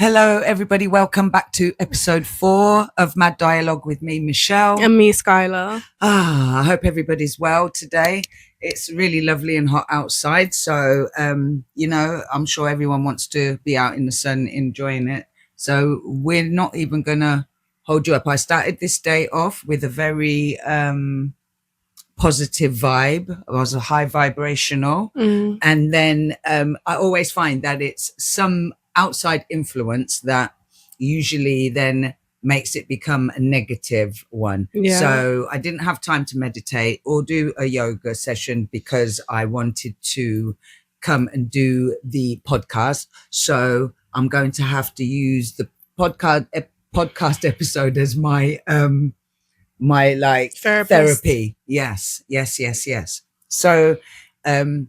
Hello, everybody. Welcome back to episode 4 of Mad Dialogue with me, Michelle. And me, Skylar. I hope everybody's well today. It's really lovely and hot outside. So, I'm sure everyone wants to be out in the sun enjoying it. So we're not even going to hold you up. I started this day off with a very positive vibe. It was a high vibrational. And then I always find that it's some outside influence that usually then makes it become a negative one. Yeah. So I didn't have time to meditate or do a yoga session because I wanted to come and do the podcast. So I'm going to have to use the podcast episode as my therapy. Yes. So in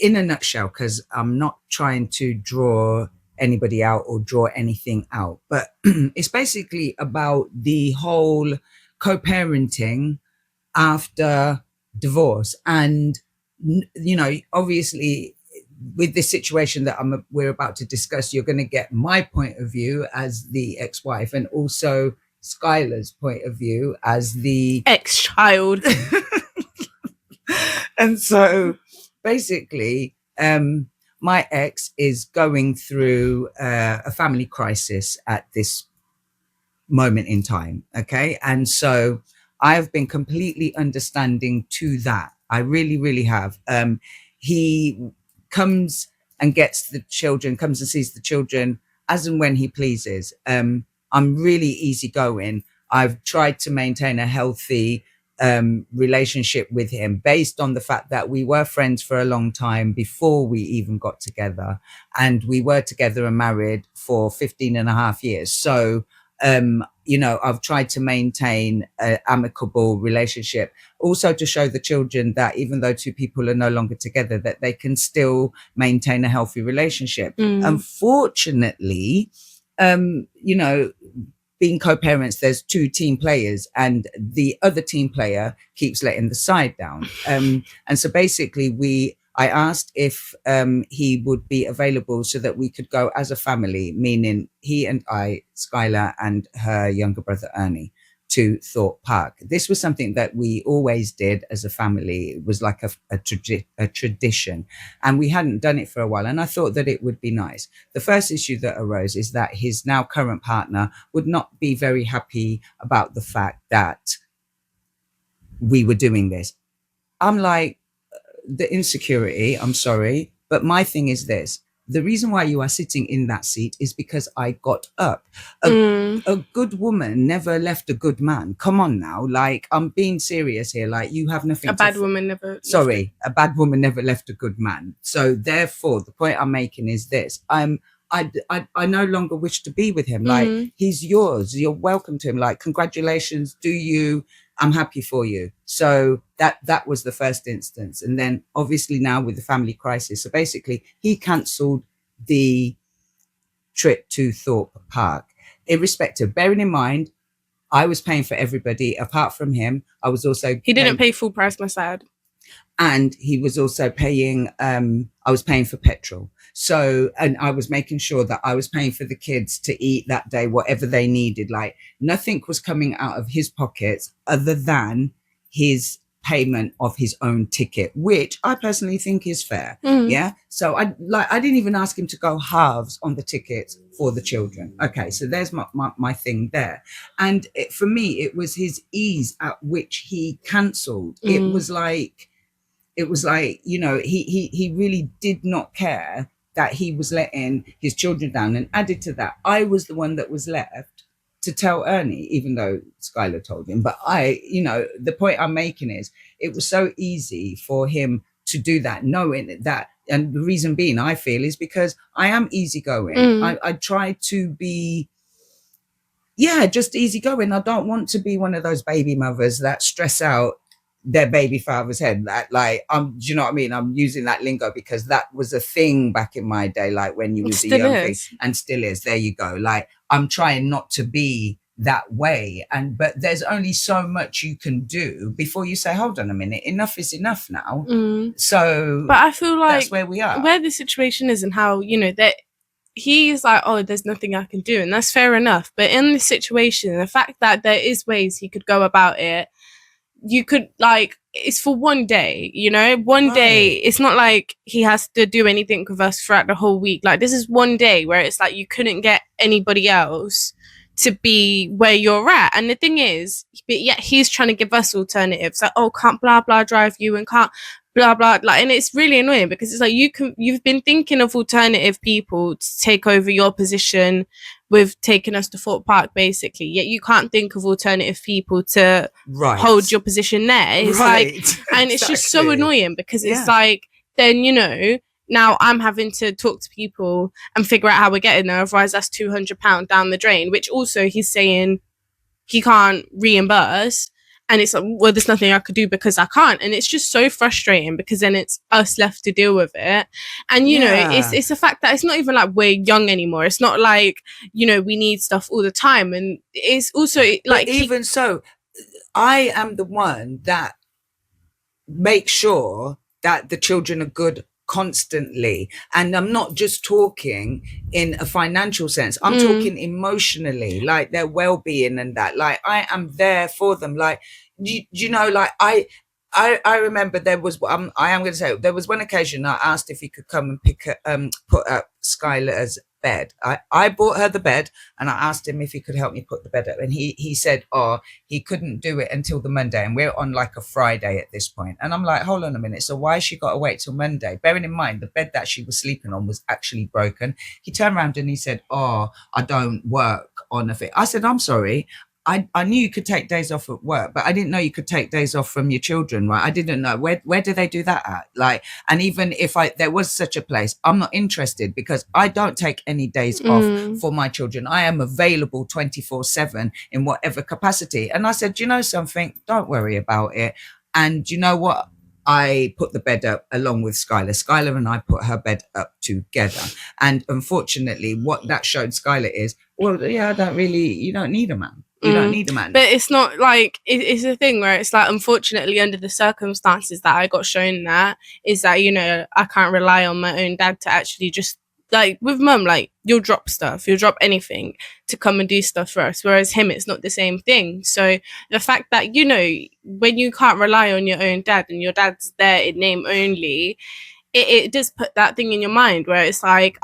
a nutshell, because I'm not trying to draw anybody out or draw anything out, but it's basically about the whole co-parenting after divorce. And obviously with this situation that we're about to discuss, you're going to get my point of view as the ex-wife and also Skylar's point of view as the ex-child. And so basically my ex is going through a family crisis at this moment in time. Okay. And so I have been completely understanding to that. I really, really have. He comes and gets the children, comes and sees the children as and when he pleases. I'm really easygoing. I've tried to maintain a healthy relationship with him based on the fact that we were friends for a long time before we even got together, and we were together and married for 15 and a half years. So I've tried to maintain an amicable relationship, also to show the children that even though two people are no longer together, that they can still maintain a healthy relationship. Unfortunately, being co-parents, there's two team players and the other team player keeps letting the side down. And so basically I asked if he would be available so that we could go as a family, meaning he and I, Skylar, and her younger brother, Ernie, to Thorpe Park. This was something that we always did as a family. It was like a tradition, and we hadn't done it for a while. And I thought that it would be nice. The first issue that arose is that his now current partner would not be very happy about the fact that we were doing this. I'm like, the insecurity, I'm sorry, but my thing is this. The reason why you are sitting in that seat is because I got up. A good woman never left a good man. Come on now. Like, I'm being serious here. Like, you have nothing A bad woman never left a good man. So therefore, the point I'm making is this. I no longer wish to be with him. Like, he's yours. You're welcome to him. Like, congratulations. I'm happy for you. So that was the first instance. And then obviously now with the family crisis. So basically he cancelled the trip to Thorpe Park, irrespective. Bearing in mind, I was paying for everybody apart from him. I was also He didn't pay full price, my side. And he was also paying, I was paying for petrol. So, and I was making sure that I was paying for the kids to eat that day, whatever they needed. Like, nothing was coming out of his pockets other than his payment of his own ticket, which I personally think is fair. Yeah. So I didn't even ask him to go halves on the tickets for the children. Okay. So there's my thing there. And for me, it was his ease at which he cancelled. It was like, he really did not care that he was letting his children down. And added to that, I was the one that was left to tell Ernie, even though Skylar told him. But the point I'm making is it was so easy for him to do that, knowing that. And the reason being, I feel, is because I am easygoing. I try to be, just easygoing. I don't want to be one of those baby mothers that stress out their baby father's head. That, like, do you know what I mean? I'm using that lingo because that was a thing back in my day, like when you was a young thing, and still is. There you go. Like, I'm trying not to be that way, but there's only so much you can do before you say, hold on a minute, enough is enough now. So but I feel like that's where we are, where the situation is, and how, that he's like, oh, there's nothing I can do, and that's fair enough. But in this situation, the fact that there is ways he could go about it, you could, like, it's for one day, you know, one day. It's not like he has to do anything with us throughout the whole week. Like, this is one day where it's like you couldn't get anybody else to be where you're at. And the thing is, but yet he's trying to give us alternatives, like, oh, can't blah blah drive you, and can't blah blah, like, and it's really annoying because it's like you've been thinking of alternative people to take over your position with taking us to Fort Park, basically, yet you can't think of alternative people to hold your position there. It's like, and it's just so annoying because it's like, then, you know, now I'm having to talk to people and figure out how we're getting there, otherwise that's £200 down the drain, which also he's saying he can't reimburse. And it's like, well, there's nothing I could do because I can't. And it's just so frustrating because then it's us left to deal with it. And, you know, it's the fact that it's not even like we're young anymore. It's not like, you know, we need stuff all the time. And it's also like, but even so, I am the one that makes sure that the children are good constantly. And I'm not just talking in a financial sense. I'm talking emotionally, like their well-being and that. Like, I am there for them. Like, you know, like I remember there was, I am going to say, there was one occasion I asked if he could come and put up Skylar's bed. I bought her the bed and I asked him if he could help me put the bed up, and he said, oh, he couldn't do it until the Monday, and we're on like a Friday at this point. And I'm like, hold on a minute, so why has she got to wait till Monday? Bearing in mind the bed that she was sleeping on was actually broken. He turned around and he said, oh, I don't work on a thing. I said, I'm sorry, I knew you could take days off at work, but I didn't know you could take days off from your children, right? I didn't know. Where do they do that at? Like, and even if there was such a place, I'm not interested because I don't take any days off for my children. I am available 24/7 in whatever capacity. And I said, you know something? Don't worry about it. And you know what? I put the bed up along with Skylar. Skylar and I put her bed up together. And unfortunately, what that showed Skylar is, well, yeah, you don't need a man. You don't need a man. But it's not like, it's a thing where it's like, unfortunately, under the circumstances that I got shown, that is that, you know, I can't rely on my own dad to actually just, like, with mum, like, you'll drop stuff, you'll drop anything to come and do stuff for us. Whereas him, it's not the same thing. So the fact that, you know, when you can't rely on your own dad and your dad's there in name only, it does put that thing in your mind where it's like,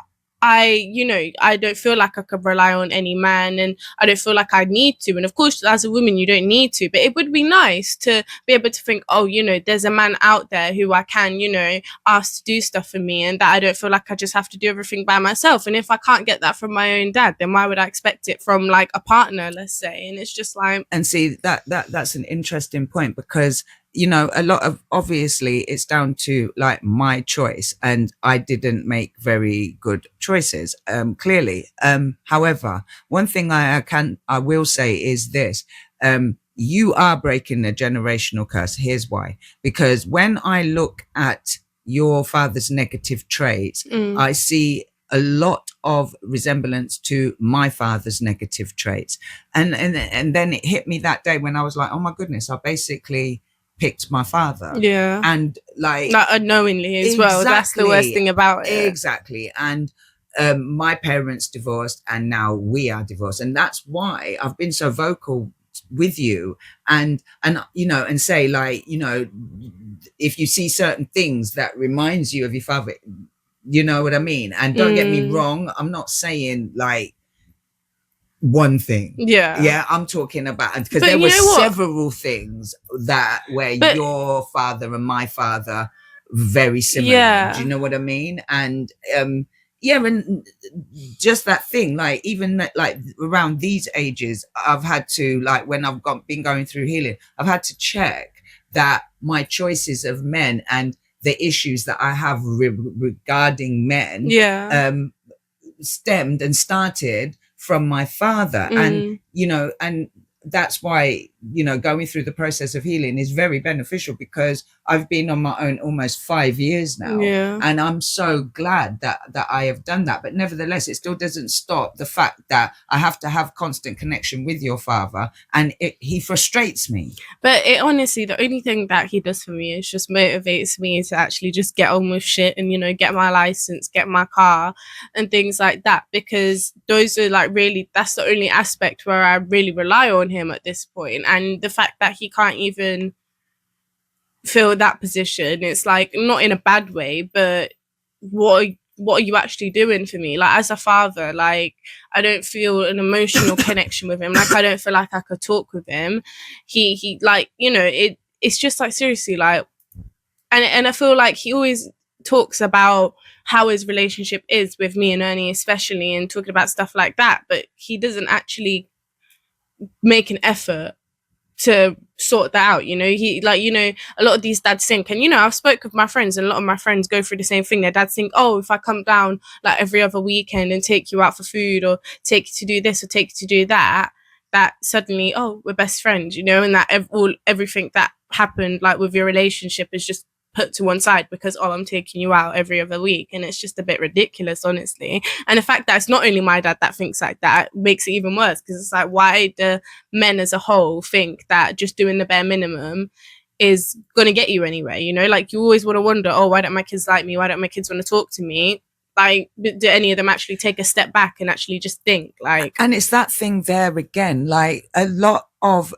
I don't feel like I could rely on any man, and I don't feel like I need to. And of course, as a woman, you don't need to, but it would be nice to be able to think, oh, you know, there's a man out there who I can, you know, ask to do stuff for me, and that I don't feel like I just have to do everything by myself. And if I can't get that from my own dad, then why would I expect it from like a partner, let's say? And it's just like, and see that's an interesting point, because you know, a lot of, obviously it's down to like my choice, and I didn't make very good choices, clearly. However, one thing I will say is this, you are breaking a generational curse. Here's why. Because when I look at your father's negative traits, I see a lot of resemblance to my father's negative traits. And then it hit me that day when I was like, oh my goodness, I basically picked my father. Yeah. And like unknowingly as well. That's the worst thing about it. Exactly. And my parents divorced, and now we are divorced. And that's why I've been so vocal with you, and you know, and say, like, you know, if you see certain things that reminds you of your father, you know what I mean? And don't get me wrong, I'm not saying like one thing. Yeah, I'm talking about, because there were several things that where your father and my father very similar. Yeah. Do you know what I mean? And yeah, and just that thing, like even like around these ages, I've had to, like, when I've been going through healing, I've had to check that my choices of men and the issues that I have regarding men stemmed and started from my father. And you know, and that's why going through the process of healing is very beneficial, because I've been on my own almost 5 years now. Yeah. And I'm so glad that I have done that. But nevertheless, it still doesn't stop the fact that I have to have constant connection with your father, and he frustrates me. But it honestly, the only thing that he does for me is just motivates me to actually just get on with shit and, get my license, get my car and things like that, because those are like really, that's the only aspect where I really rely on him at this point. And the fact that he can't even fill that position, it's like, not in a bad way, but what are you actually doing for me? Like, as a father, like, I don't feel an emotional connection with him. Like, I don't feel like I could talk with him. He like, it's just like, seriously, like, and I feel like he always talks about how his relationship is with me and Ernie, especially, and talking about stuff like that, but he doesn't actually make an effort to sort that out. He, like, a lot of these dads think, and I've spoke with my friends, and a lot of my friends go through the same thing. Their dads think, oh, if I come down like every other weekend and take you out for food, or take you to do this or take you to do that, that suddenly, oh, we're best friends, and that everything that happened like with your relationship is just put to one side because, oh, I'm taking you out every other week. And it's just a bit ridiculous, honestly. And the fact that it's not only my dad that thinks like that makes it even worse, because it's like, why do men as a whole think that just doing the bare minimum is going to get you anywhere? Like, you always want to wonder, oh, why don't my kids like me? Why don't my kids want to talk to me? Like, do any of them actually take a step back and actually just think? Like, and it's that thing there again, like, a lot of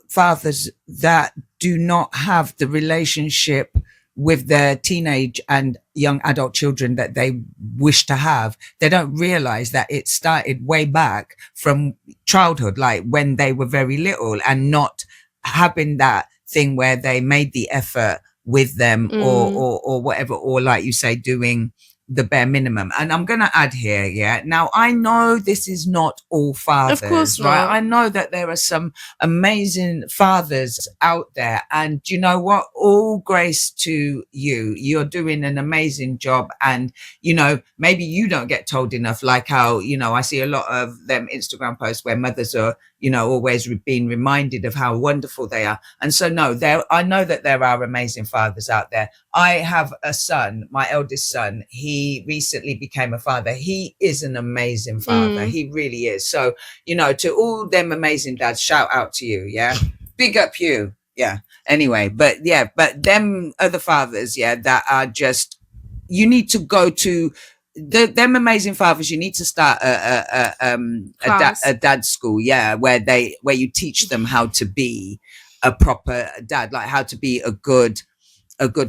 fathers that do not have the relationship with their teenage and young adult children that they wish to have, they don't realize that it started way back from childhood, like when they were very little, and not having that thing where they made the effort with them, or whatever, or like you say, doing the bare minimum. And I'm going to add here, now I know this is not all fathers, of course not. right? I know that there are some amazing fathers out there, and you know what, all grace to you. You're doing an amazing job, and maybe you don't get told enough, like how I see a lot of them Instagram posts where mothers are always being reminded of how wonderful they are. And so I know that there are amazing fathers out there. I have a son, my eldest son. He recently became a father. He is an amazing father. He really is. So, to all them amazing dads, shout out to you. Yeah. Big up you. Yeah. Anyway, but them other fathers, that are just, you need to go to them amazing fathers. You need to start a dad school, where you teach them how to be a proper dad, like how to be a good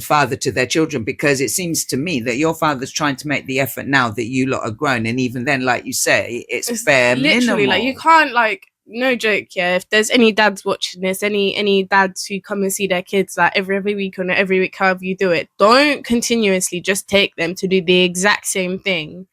father to their children, because it seems to me that your father's trying to make the effort now that you lot are grown, and even then, like you say, it's bare literally minimal. Like, you can't, like, no joke, if there's any dads watching this, any dads who come and see their kids like every week or every week, however you do it, don't continuously just take them to do the exact same thing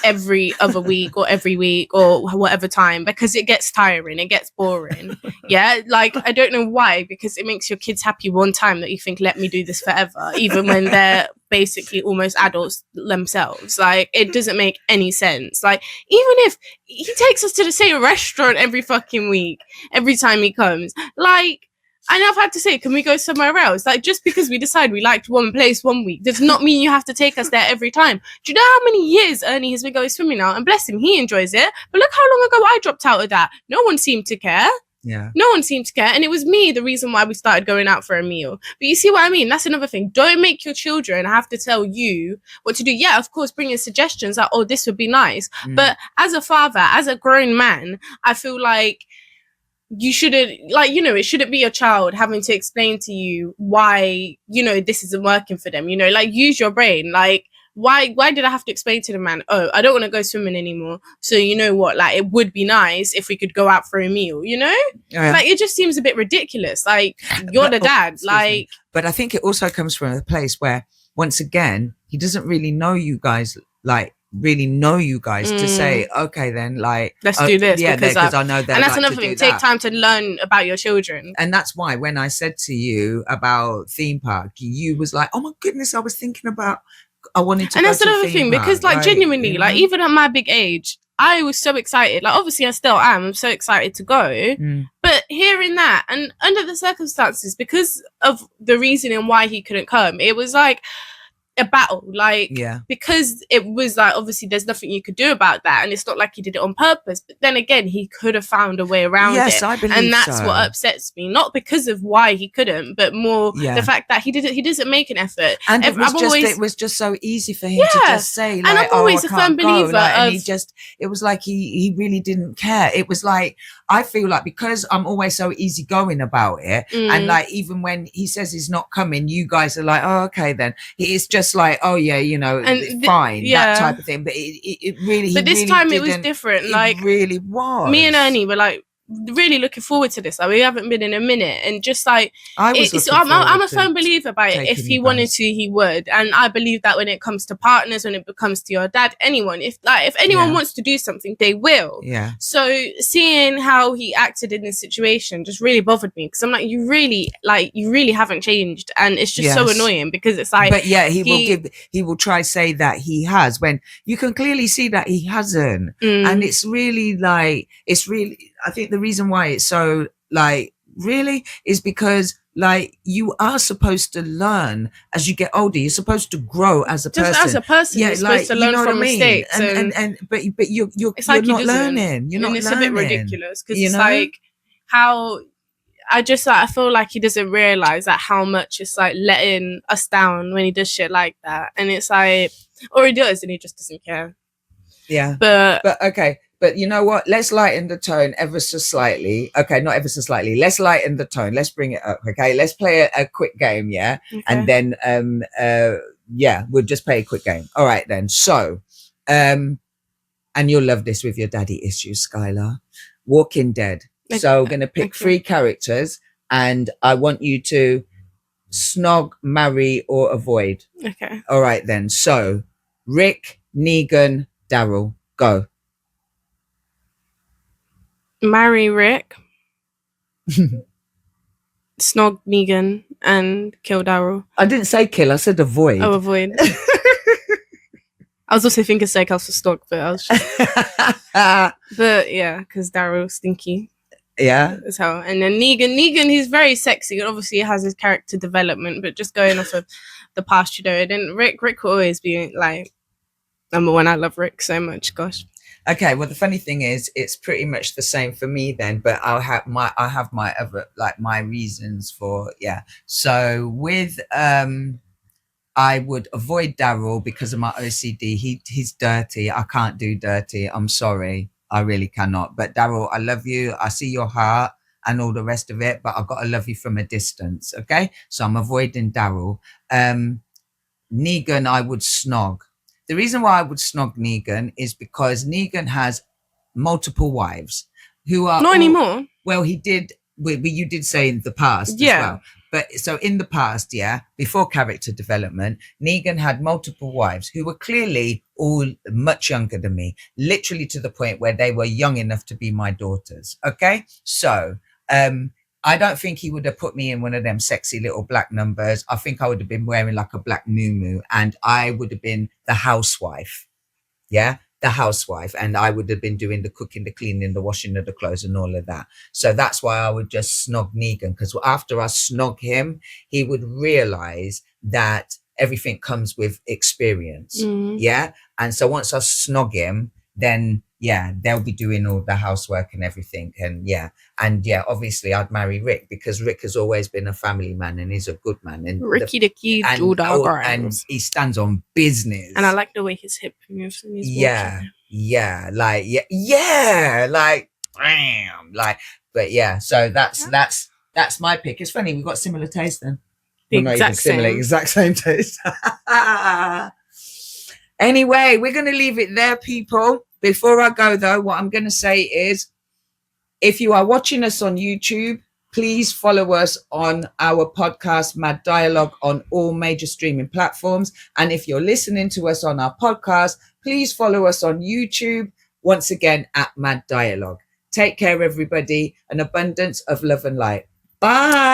every other week or every week or whatever time, because it gets tiring, it gets boring. Like, I don't know why, because it makes your kids happy one time that you think, let me do this forever, even when they're basically almost adults themselves. Like, it doesn't make any sense. Like, even if he takes us to the same restaurant every fucking week, every time he comes, like, and I've had to say, can we go somewhere else? Like, just because we decide we liked one place one week does not mean you have to take us there every time. Do you know how many years Ernie has been going swimming now? And bless him, he enjoys it. But look how long ago I dropped out of that. No one seemed to care. No one seemed to care. And it was me, the reason why we started going out for a meal. But you see what I mean? That's another thing. Don't make your children have to tell you what to do. Yeah, of course, bring in suggestions like, oh, this would be nice. But as a father, as a grown man, I feel like you shouldn't, like, it shouldn't be your child having to explain to you why, this isn't working for them. Like, use your brain. Like, why did I have to explain to the man, oh, I don't want to go swimming anymore, so you know what, like, it would be nice if we could go out for a meal, like, it just seems a bit ridiculous. Like, you're the dad, like. But I think it also comes from a place where, once again, he doesn't really know you guys, to say, okay, then, like, let's do this, because I know that. And that's another thing, take time to learn about your children. And that's why when I said to you about theme park, you was like, oh my goodness, I was thinking about, I wanted to. And that's another thing, because, like, genuinely, like, even at my big age, I was so excited. Like, obviously, I still am. I'm so excited to go. Mm. But hearing that, and under the circumstances, because of the reasoning why he couldn't come, it was like a battle. Like, Yeah. because it was like, obviously, there's nothing you could do about that. And it's not like he did it on purpose. But then again, he could have found a way around Yes, it. I believe And that's so. what upsets me. Not because of why he couldn't, but more Yeah. the fact that he doesn't make an effort. And it was, I've it was just so easy for him to Yeah. just say, And like, I'm always I a can't firm go. believer Like, and he of- just, it was like he really didn't care. It was like, I feel like because I'm always so easygoing about it, and like even when he says he's not coming, you guys are like, oh, okay, then it's just like, oh yeah, you know, And fine, yeah. that type of thing. But it really, But this really time it was didn't- different. It Like, really was. me and Ernie were like really looking forward to this. Like, we haven't been in a minute, and just like I was so looking I'm a forward firm to- believer about it. If taking he you wanted guys. to, he would. And I believe that when it comes to partners, when it comes to your dad, anyone, if anyone Yeah. wants to do something, they will. Yeah. So seeing how he acted in this situation just really bothered me, because I'm like, you really haven't changed, and it's just so Yes. annoying, because it's like, But yeah, he will try say that he has, when you can clearly see that he hasn't. And it's really like, I think the reason why it's so like really is because like you are supposed to learn as you get older. You're supposed to grow as a just person. as a person, you're supposed to you learn know what from I mean? mistakes. But you're It's like he not doesn't. learning. You're not and it's learning. a bit ridiculous, because you it's know? like how I feel like he doesn't realize that how much it's like letting us down when he does shit like that. And it's like, or he does and he just doesn't care. Yeah. But Okay. But you know what? Let's lighten the tone ever so slightly. Okay, not ever so slightly. Let's lighten the tone. Let's bring it up. Okay, let's play a quick game. Yeah, okay. and then yeah, we'll just play a quick game. All right then. So, and you'll love this with your daddy issues, Skylar. Walking Dead. So we're gonna pick 3 characters, and I want you to snog, marry, or avoid. Okay. All right then. So, Rick, Negan, Daryl, go. Marry Rick, snog Negan, and kill Daryl. I didn't say kill, I said avoid. Oh, avoid. I was also thinking steakhouse for snog, but I was just, but yeah, because Daryl's stinky. Yeah. As hell. And then Negan, he's very sexy, and obviously he has his character development, but just going off of the past, you know. And then Rick will always be like number one. I love Rick so much, gosh. Okay, well the funny thing is it's pretty much the same for me then, but I have my other, like, my reasons for, yeah. So with I would avoid Daryl because of my OCD. He's dirty. I can't do dirty. I'm sorry. I really cannot. But Daryl, I love you. I see your heart and all the rest of it, but I've got to love you from a distance. Okay. So I'm avoiding Daryl. Negan, I would snog. The reason why I would snog Negan is because Negan has multiple wives who are Not anymore. Well, he did. You did say in the past, Yeah. as well. But so in the past, yeah, before character development, Negan had multiple wives who were clearly all much younger than me, literally to the point where they were young enough to be my daughters. Okay, so I don't think he would have put me in one of them sexy little black numbers. I think I would have been wearing like a black muumuu, and I would have been the housewife. Yeah, the housewife, and I would have been doing the cooking, the cleaning, the washing of the clothes and all of that. So that's why I would just snog Negan, because after I snog him, he would realize that everything comes with experience. Yeah. And so once I snog him, then yeah, they'll be doing all the housework and everything. And yeah, obviously I'd marry Rick because Rick has always been a family man and he's a good man. And Ricky the Kid, and he stands on business. And I like the way his hip moves when he's walking. Like bam, like. But yeah, so that's my pick. It's funny, we've got similar taste then. Exact same taste. Anyway, we're going to leave it there, people. Before I go, though, what I'm going to say is, if you are watching us on YouTube, please follow us on our podcast, Mad Dialogue, on all major streaming platforms. And if you're listening to us on our podcast, please follow us on YouTube, once again, at Mad Dialogue. Take care, everybody. An abundance of love and light. Bye.